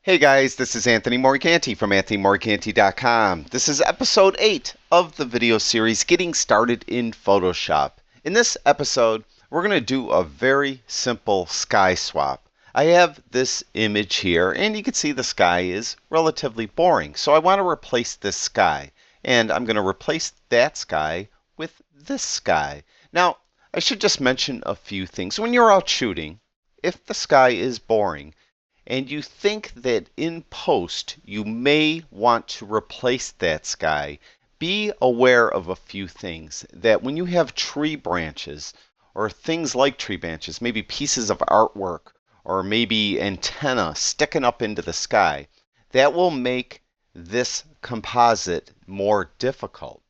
Hey guys, this is Anthony Morganti from AnthonyMorganti.com. This is episode 8 of the video series Getting Started in Photoshop. In this episode, we're going to do a very simple sky swap. I have this image here, and you can see the sky is relatively boring. So I want to replace this sky, and I'm going to replace that sky with this sky. Now, I should just mention a few things. When you're out shooting, if the sky is boring, and you think that in post you may want to replace that sky, be aware of a few things. That when you have tree branches, or things like tree branches, maybe pieces of artwork, or maybe antenna sticking up into the sky, that will make this composite more difficult.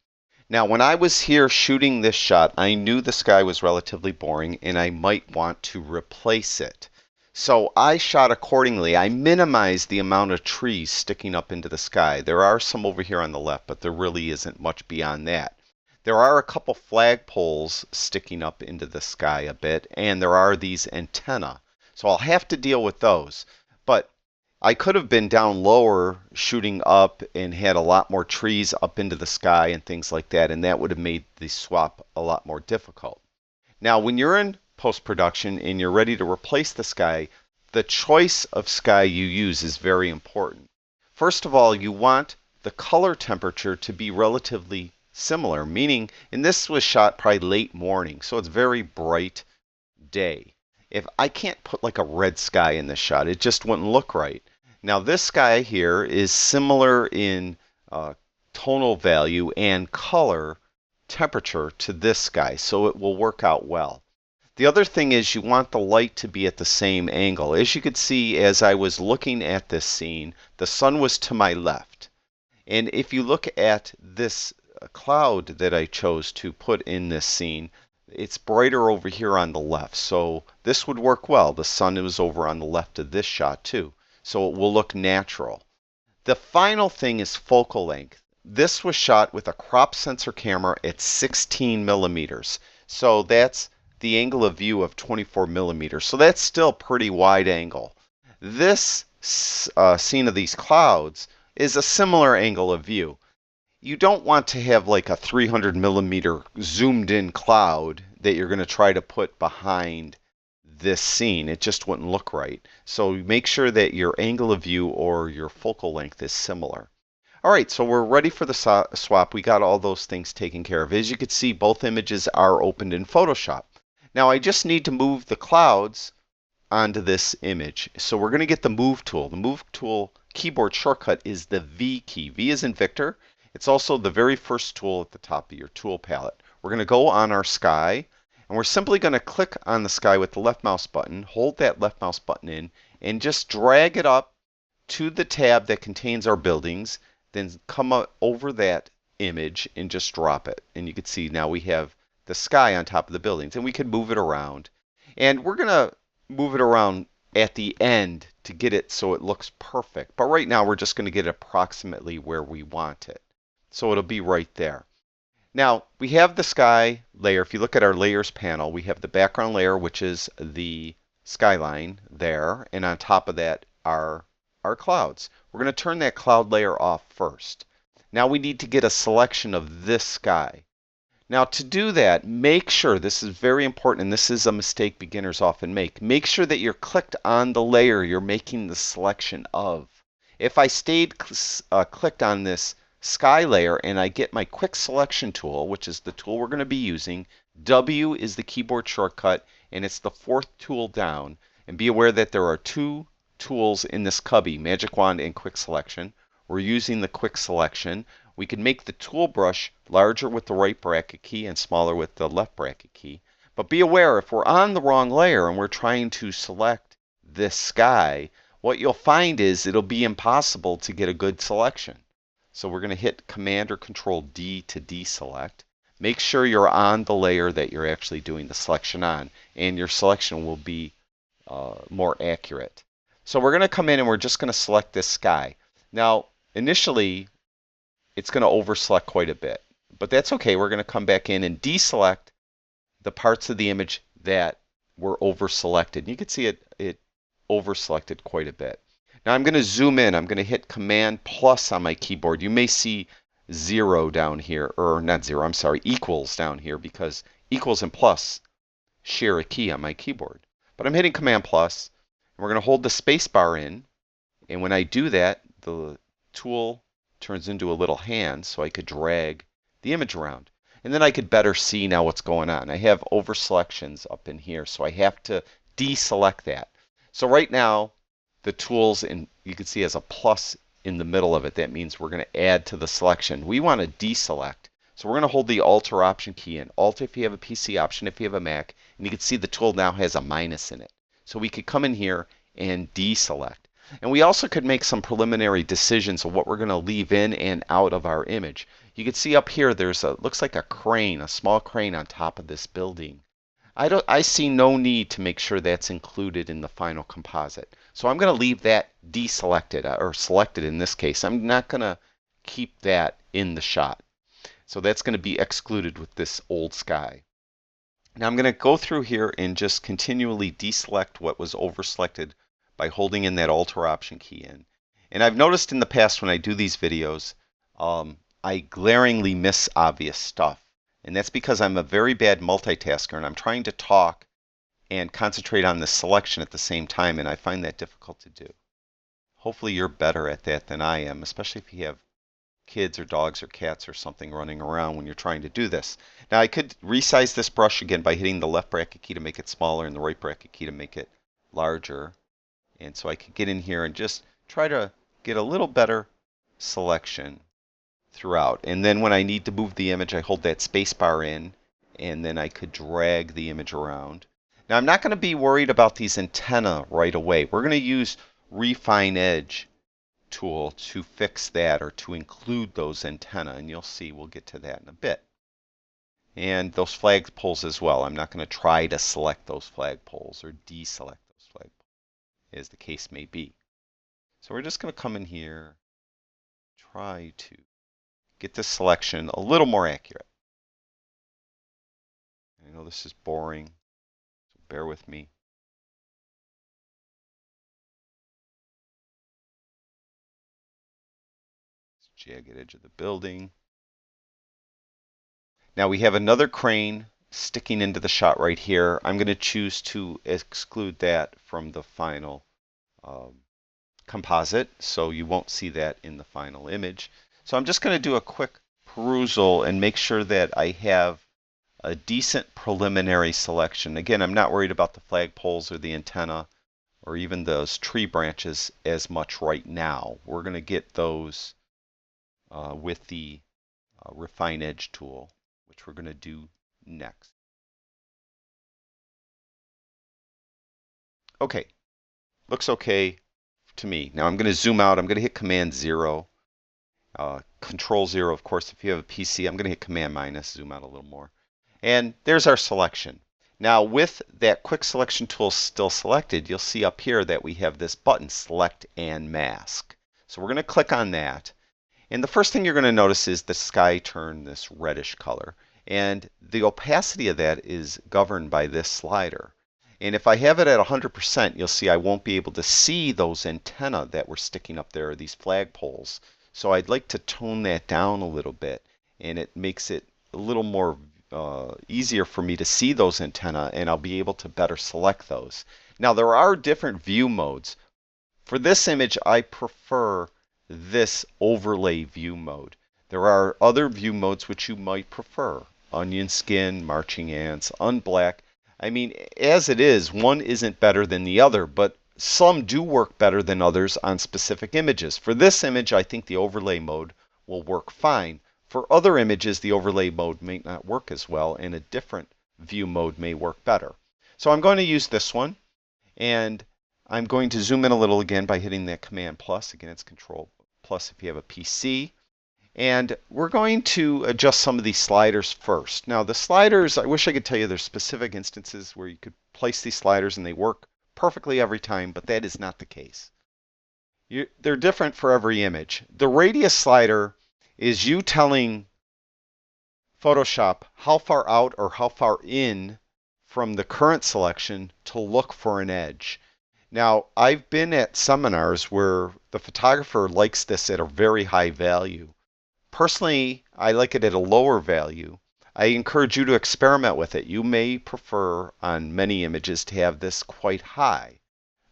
Now, when I was here shooting this shot, I knew the sky was relatively boring and I might want to replace it. So I shot accordingly. I minimized the amount of trees sticking up into the sky. There are some over here on the left, but there really isn't much beyond that. There are a couple flagpoles sticking up into the sky a bit, and there are these antenna. So I'll have to deal with those. But I could have been down lower shooting up and had a lot more trees up into the sky and things like that, and that would have made the swap a lot more difficult. Now, when you're in post-production and you're ready to replace the sky, the choice of sky you use is very important. First of all, you want the color temperature to be relatively similar, meaning, and this was shot probably late morning, so it's very bright day. If I can't put like a red sky in this shot, it just wouldn't look right. Now this sky here is similar in tonal value and color temperature to this sky, so it will work out well. The other thing is you want the light to be at the same angle. As you could see, as I was looking at this scene, the sun was to my left. And if you look at this cloud that I chose to put in this scene, it's brighter over here on the left. So this would work well. The sun was over on the left of this shot too. So it will look natural. The final thing is focal length. This was shot with a crop sensor camera at 16 millimeters. So that's the angle of view of 24 millimeters. So that's still pretty wide angle. This scene of these clouds is a similar angle of view. You don't want to have like a 300 millimeter zoomed in cloud that you're going to try to put behind this scene. It just wouldn't look right. So make sure that your angle of view or your focal length is similar. All right, so we're ready for the swap. We got all those things taken care of. As you can see, both images are opened in Photoshop. Now I just need to move the clouds onto this image. So we're going to get the Move tool. The Move tool keyboard shortcut is the V key. V is in Victor. It's also the very first tool at the top of your tool palette. We're going to go on our sky, and we're simply going to click on the sky with the left mouse button, hold that left mouse button in, and just drag it up to the tab that contains our buildings, then come over that image and just drop it. And you can see now we have the sky on top of the buildings, and we can move it around. And we're going to move it around at the end to get it so it looks perfect. But right now we're just going to get it approximately where we want it. So it'll be right there. Now we have the sky layer. If you look at our layers panel, we have the background layer, which is the skyline there, and on top of that are our clouds. We're going to turn that cloud layer off first. Now we need to get a selection of this sky. Now to do that, make sure, this is very important, and this is a mistake beginners often make sure that you're clicked on the layer you're making the selection of. If I stayed clicked on this sky layer and I get my quick selection tool, which is the tool we're going to be using, W is the keyboard shortcut, and it's the fourth tool down. And be aware that there are two tools in this cubby, Magic Wand and Quick Selection. We're using the Quick Selection. We can make the tool brush larger with the right bracket key and smaller with the left bracket key. But be aware, if we're on the wrong layer and we're trying to select this sky, what you'll find is it'll be impossible to get a good selection. So we're going to hit Command or Control D to deselect. Make sure you're on the layer that you're actually doing the selection on, and your selection will be more accurate. So we're going to come in and we're just going to select this sky. Now, initially, it's going to overselect quite a bit, but that's okay. We're going to come back in and deselect the parts of the image that were overselected. You can see it overselected quite a bit. Now I'm going to zoom in. I'm going to hit Command plus on my keyboard. You may see 0 down here, or not 0, I'm sorry, equals down here, because equals and plus share a key on my keyboard. But I'm hitting Command plus, and we're going to hold the space bar in, and when I do that, the tool turns into a little hand, so I could drag the image around. And then I could better see now what's going on. I have over selections up in here, so I have to deselect that. So right now, the tools, and you can see has a plus in the middle of it. That means we're going to add to the selection. We want to deselect. So we're going to hold the Alt or Option key in. Alt if you have a PC, Option if you have a Mac, and you can see the tool now has a minus in it. So we could come in here and deselect. And we also could make some preliminary decisions of what we're going to leave in and out of our image. You can see up here there's looks like a crane, a small crane on top of this building. I see no need to make sure that's included in the final composite. So I'm going to leave that deselected, or selected in this case. I'm not going to keep that in the shot. So that's going to be excluded with this old sky. Now I'm going to go through here and just continually deselect what was overselected by holding in that Alt or Option key in. And I've noticed in the past when I do these videos, I glaringly miss obvious stuff. And that's because I'm a very bad multitasker and I'm trying to talk and concentrate on the selection at the same time, and I find that difficult to do. Hopefully you're better at that than I am, especially if you have kids or dogs or cats or something running around when you're trying to do this. Now I could resize this brush again by hitting the left bracket key to make it smaller and the right bracket key to make it larger. And so I could get in here and just try to get a little better selection throughout. And then when I need to move the image, I hold that space bar in, and then I could drag the image around. Now I'm not going to be worried about these antennae right away. We're going to use Refine Edge tool to fix that, or to include those antennae, and you'll see we'll get to that in a bit. And those flag poles as well. I'm not going to try to select those flag poles or deselect those flag poles, as the case may be. So we're just going to come in here, try to get this selection a little more accurate. I know this is boring, so bear with me. Jagged edge of the building. Now we have another crane sticking into the shot right here. I'm going to choose to exclude that from the final composite, so you won't see that in the final image. So I'm just going to do a quick perusal and make sure that I have a decent preliminary selection. Again, I'm not worried about the flag poles or the antenna or even those tree branches as much right now. We're going to get those with the Refine Edge tool, which we're going to do next. Okay, looks okay to me. Now I'm going to zoom out. I'm going to hit Command 0. Control 0, of course, if you have a PC. I'm going to hit Command minus, zoom out a little more. And there's our selection. Now with that quick selection tool still selected, you'll see up here that we have this button, Select and Mask. So we're going to click on that. And the first thing you're going to notice is the sky turn this reddish color. And the opacity of that is governed by this slider. And if I have it at 100%, you'll see I won't be able to see those antennae that were sticking up there, these flag poles. So I'd like to tone that down a little bit, and it makes it a little more easier for me to see those antennae, and I'll be able to better select those. Now there are different view modes. For this image, I prefer this overlay view mode. There are other view modes which you might prefer. Onion skin, marching ants, unblack. I mean, as it is, one isn't better than the other, but some do work better than others on specific images. For this image, I think the overlay mode will work fine. For other images, the overlay mode may not work as well, and a different view mode may work better. So I'm going to use this one, and I'm going to zoom in a little again by hitting that Command plus. Again, it's Control plus if you have a PC. And we're going to adjust some of these sliders first. Now the sliders, I wish I could tell you there's specific instances where you could place these sliders and they work perfectly every time, but that is not the case. They're different for every image. The radius slider is you telling Photoshop how far out or how far in from the current selection to look for an edge. Now, I've been at seminars where the photographer likes this at a very high value. Personally, I like it at a lower value. I encourage you to experiment with it. You may prefer on many images to have this quite high.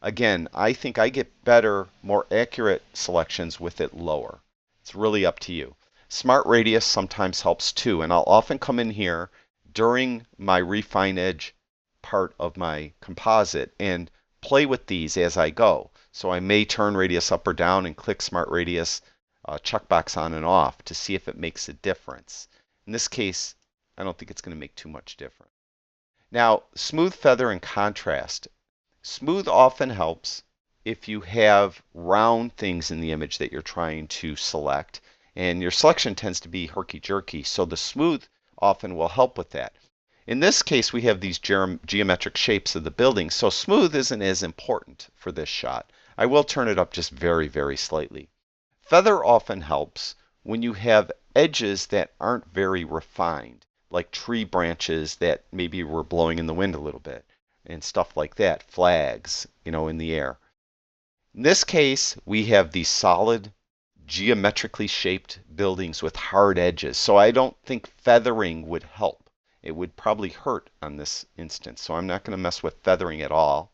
Again, I think I get better, more accurate selections with it lower. It's really up to you. Smart radius sometimes helps too, and I'll often come in here during my refine edge part of my composite and play with these as I go. So I may turn radius up or down and click smart radius checkbox on and off to see if it makes a difference. In this case, I don't think it's going to make too much difference. Now, smooth feather and contrast. Smooth often helps if you have round things in the image that you're trying to select, and your selection tends to be herky-jerky, so the smooth often will help with that. In this case, we have these geometric shapes of the building, so smooth isn't as important for this shot. I will turn it up just very, very slightly. Feather often helps when you have edges that aren't very refined, like tree branches that maybe were blowing in the wind a little bit and stuff like that, flags, in the air. In this case, we have these solid, geometrically shaped buildings with hard edges, so I don't think feathering would help. It would probably hurt on this instance, so I'm not going to mess with feathering at all.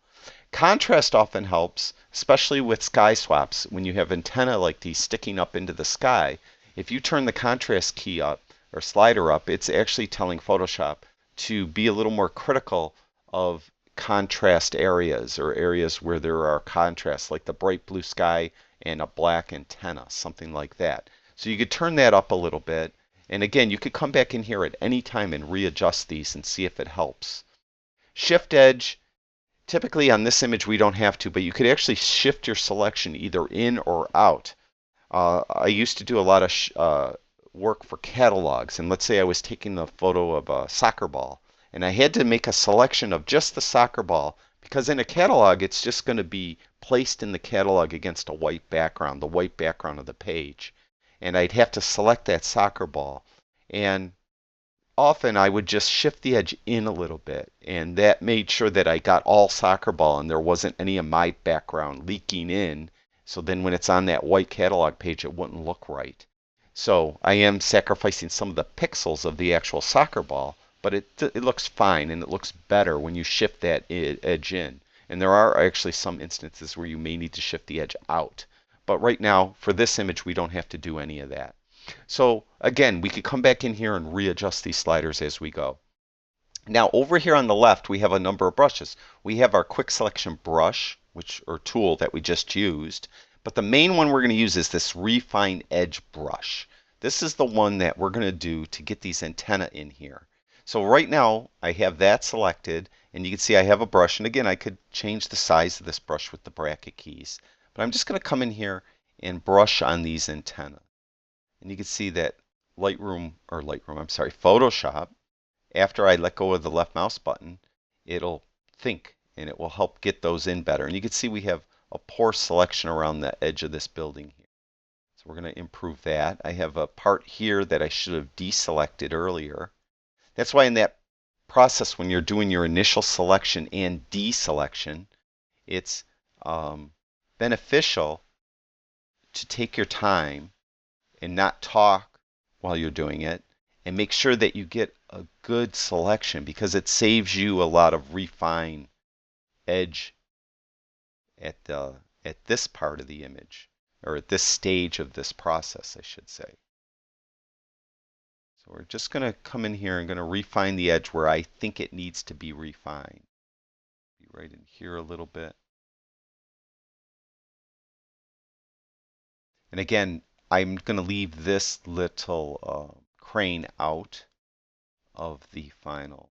Contrast often helps, especially with sky swaps. When you have antennae like these sticking up into the sky, if you turn the contrast key up or slider up, it's actually telling Photoshop to be a little more critical of contrast areas or areas where there are contrasts, like the bright blue sky and a black antenna, something like that. So you could turn that up a little bit. And again, you could come back in here at any time and readjust these and see if it helps. Shift edge. Typically on this image we don't have to, but you could actually shift your selection either in or out. I used to do a lot of work for catalogs, and let's say I was taking a photo of a soccer ball, and I had to make a selection of just the soccer ball, because in a catalog it's just going to be placed in the catalog against a white background, the white background of the page. And I'd have to select that soccer ball. And often I would just shift the edge in a little bit, and that made sure that I got all soccer ball and there wasn't any of my background leaking in, so then when it's on that white catalog page it wouldn't look right. So I am sacrificing some of the pixels of the actual soccer ball, but it looks fine and it looks better when you shift that edge in. And there are actually some instances where you may need to shift the edge out. But right now, for this image, we don't have to do any of that. So again, we could come back in here and readjust these sliders as we go. Now over here on the left, we have a number of brushes. We have our quick selection brush, or tool that we just used. But the main one we're going to use is this refine edge brush. This is the one that we're going to do to get these antennae in here. So right now, I have that selected, and you can see I have a brush. And again, I could change the size of this brush with the bracket keys. But I'm just going to come in here and brush on these antennae. And you can see that Photoshop, after I let go of the left mouse button, it'll think and it will help get those in better. And you can see we have a poor selection around the edge of this building here. So we're going to improve that. I have a part here that I should have deselected earlier. That's why in that process, when you're doing your initial selection and deselection, it's beneficial to take your time and not talk while you're doing it, and make sure that you get a good selection, because it saves you a lot of refine edge at this part of the image, or at this stage of this process, I should say. So we're just going to come in here and going to refine the edge where I think it needs to be refined. Be right in here a little bit. And again, I'm going to leave this little crane out of the final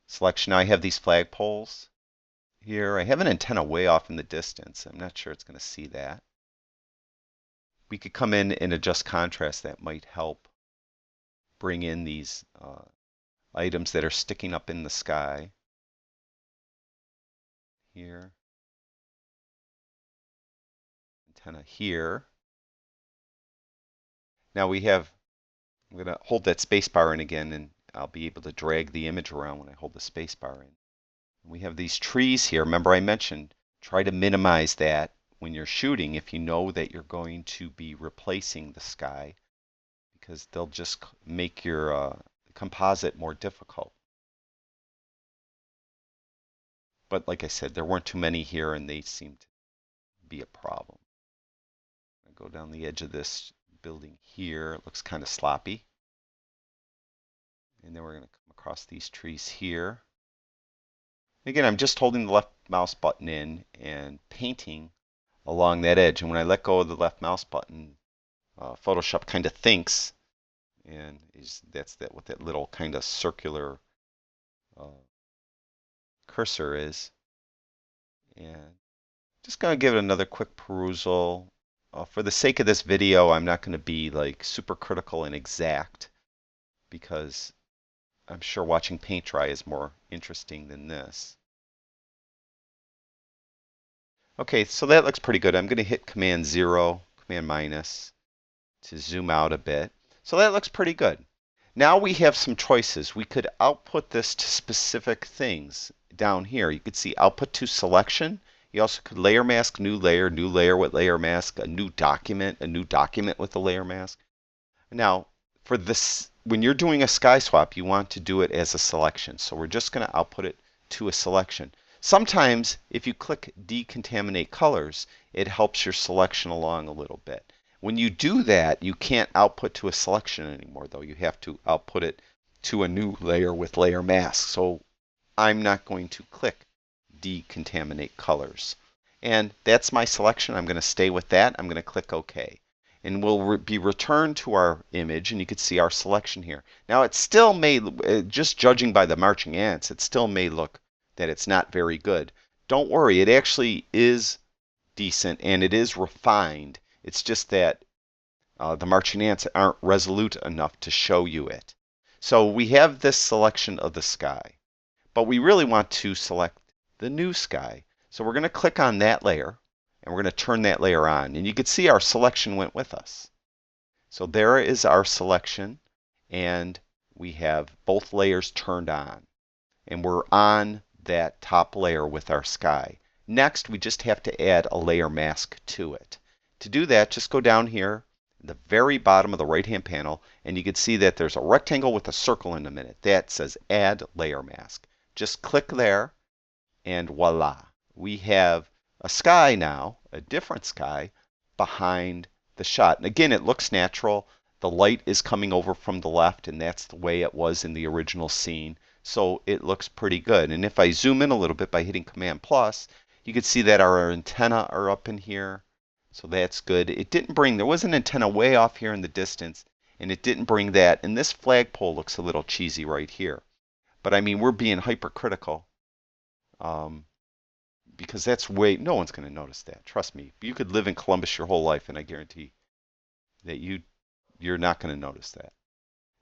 selection. Now I have these flagpoles here. I have an antenna way off in the distance. I'm not sure it's going to see that. We could come in and adjust contrast. That might help bring in these items that are sticking up in the sky here. Antenna here. Now I'm going to hold that space bar in again, and I'll be able to drag the image around when I hold the space bar in. We have these trees here. Remember I mentioned Try to minimize that when you're shooting if you know that you're going to be replacing the sky, because they'll just make your composite more difficult. But like I said, there weren't too many here and they seemed to be a problem. I go down the edge of this building here. It looks kind of sloppy. And then we're going to come across these trees here. Again, I'm just holding the left mouse button in and painting along that edge. And when I let go of the left mouse button, Photoshop kind of thinks, and that's what that little kind of circular cursor is. And just going to give it another quick perusal. For the sake of this video, I'm not going to be like super critical and exact, because I'm sure watching paint dry is more interesting than this. Okay, so that looks pretty good. I'm going to hit Command 0, Command minus to zoom out a bit. So that looks pretty good. Now we have some choices. We could output this to specific things down here. You could see output to selection. You also could layer mask, new layer with layer mask, a new document with a layer mask. Now, for this, when you're doing a sky swap, you want to do it as a selection. So we're just going to output it to a selection. Sometimes, if you click decontaminate colors, it helps your selection along a little bit. When you do that, you can't output to a selection anymore, though. You have to output it to a new layer with layer mask. So I'm not going to click decontaminate colors. And that's my selection. I'm going to stay with that. I'm going to click OK. And we'll be returned to our image, and you can see our selection here. Now, it still may, just judging by the marching ants, it still may look that it's not very good. Don't worry, it actually is decent and it is refined. It's just that the marching ants aren't resolute enough to show you it. So we have this selection of the sky, but we really want to select the new sky. So we're going to click on that layer, and we're going to turn that layer on. And you can see our selection went with us. So there is our selection, and we have both layers turned on. And we're on that top layer with our sky. Next, we just have to add a layer mask to it. To do that, just go down here, the very bottom of the right-hand panel, and you can see that there's a rectangle with a circle in the middle. That says Add Layer Mask. Just click there, and voila. We have a sky now, a different sky, behind the shot. And again, it looks natural. The light is coming over from the left, and that's the way it was in the original scene. So it looks pretty good. And if I zoom in a little bit by hitting Command plus, you can see that our antenna are up in here. So that's good. It didn't bring, there was an antenna way off here in the distance, and it didn't bring that. And this flagpole looks a little cheesy right here. But I mean, we're being hypercritical, because that's way, no one's going to notice that. Trust me. You could live in Columbus your whole life, and I guarantee that you're not going to notice that.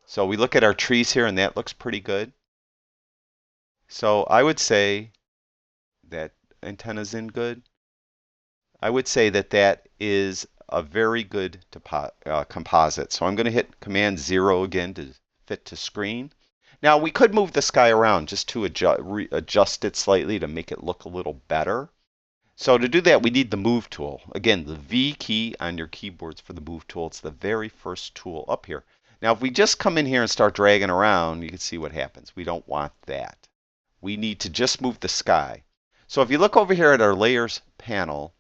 So we look at our trees here, and that looks pretty good. So I would say that antenna's in good. I would say that that is a very good composite. So I'm going to hit Command 0 again to fit to screen. Now we could move the sky around just to adjust it slightly to make it look a little better. So to do that, we need the Move tool. Again, the V key on your keyboards for the Move tool. It's the very first tool up here. Now if we just come in here and start dragging around, you can see what happens. We don't want that. We need to just move the sky. So if you look over here at our Layers panel,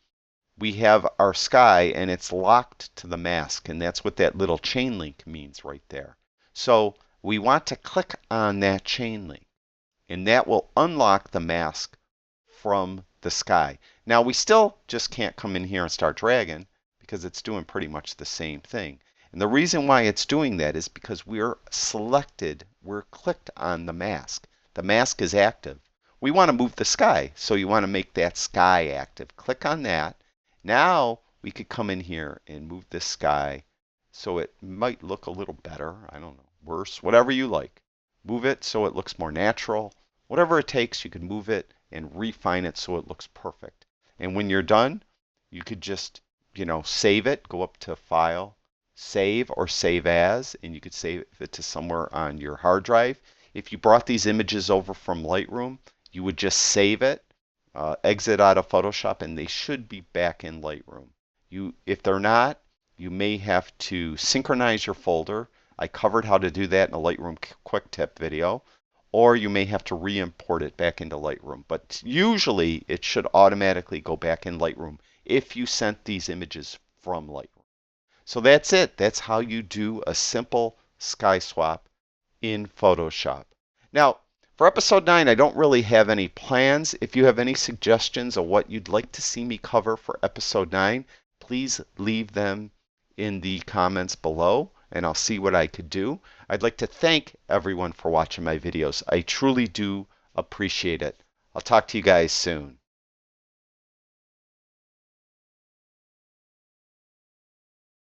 we have our sky, and it's locked to the mask, and that's what that little chain link means right there. So we want to click on that chain link, and that will unlock the mask from the sky. Now we still just can't come in here and start dragging, because it's doing pretty much the same thing. And the reason why it's doing that is because we're clicked on the mask. The mask is active. We want to move the sky, so you want to make that sky active. Click on that. Now we could come in here and move this sky so it might look a little better. I don't know, worse, whatever you like. Move it so it looks more natural. Whatever it takes, you can move it and refine it so it looks perfect. And when you're done, you could just, save it. Go up to File, Save, or Save As, and you could save it to somewhere on your hard drive. If you brought these images over from Lightroom, you would just save it exit out of Photoshop, and they should be back in Lightroom. If they're not, you may have to synchronize your folder. I covered how to do that in a Lightroom quick tip video. Or you may have to re-import it back into Lightroom. But usually it should automatically go back in Lightroom if you sent these images from Lightroom. So that's it. That's how you do a simple sky swap in Photoshop. Now, for episode 9, I don't really have any plans. If you have any suggestions of what you'd like to see me cover for episode 9, please leave them in the comments below, and I'll see what I could do. I'd like to thank everyone for watching my videos. I truly do appreciate it. I'll talk to you guys soon.